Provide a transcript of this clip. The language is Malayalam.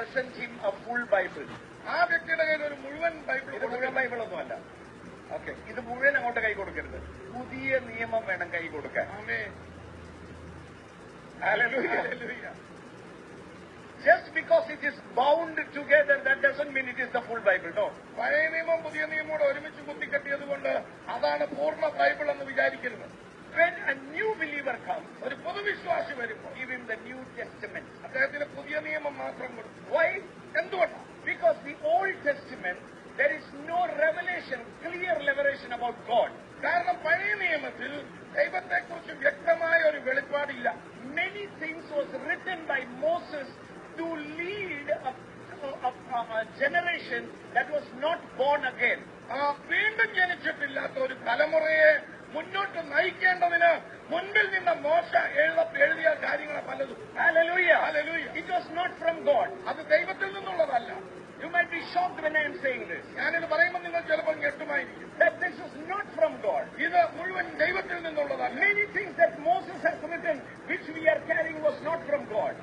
present him a full Bible. ആ വ്യക്തിയുടെ കയ്യിൽ ഒരു മുഴുവൻ ബൈബിൾ. ഇത് മുഴുവൻ ബൈബിളൊന്നുമല്ല. ഓക്കെ, ഇത് മുഴുവൻ അങ്ങോട്ട് കൈ കൊടുക്കരുത്. പുതിയ നിയമം വേണം കൈ കൊടുക്കാൻ. ആമേൻ. Hallelujah. Just because it is bound together, that doesn't mean it is the full Bible. No. പഴയ നിയമം പുതിയ നിയമോട് ഒരുമിച്ച് കുത്തിക്കെട്ടിയത് കൊണ്ട് അതാണ് പൂർണ്ണ ബൈബിൾ എന്ന് വിചാരിക്കരുത്. When a new believer comes, ഒരു പൊതുവിശ്വാസി വരുമ്പോൾ give him the New Testament. അദ്ദേഹത്തിന് പുതിയ നിയമം മാത്രം കൊടുക്കും. Why? എന്തുകൊണ്ടാണ്? Because the Old Testament, there is no revelation, clear revelation about God. കാരണം പഴയ നിയമത്തിൽ ദൈവത്തെക്കുറിച്ച് വ്യക്തമായ ഒരു വെളിപ്പാടില്ല. Many things was written by Moses to lead a generation that was not born again. വീണ്ടും ജനിച്ചിട്ടില്ലാത്ത ഒരു തലമുറയെ മുന്നോട്ട് നയിക്കേണ്ടതിന് മുൻപിൽ നിന്ന മോശ എഴുതിയ കാര്യങ്ങൾ പലതും. Hallelujah. Hallelujah. It was not from God. അത് ദൈവത്തിൽ നിന്നുള്ളതല്ല. You might be shocked when I am saying this. ഞാനിത് പറയുമ്പോൾ നിങ്ങൾ ചിലപ്പോൾ ഞെട്ടുമായിരിക്കും. That this is not from God. ഇത് മുഴുവൻ ദൈവത്തിൽ നിന്നുള്ളതല്ല. Many things that Moses has written, which we are carrying, was not from God.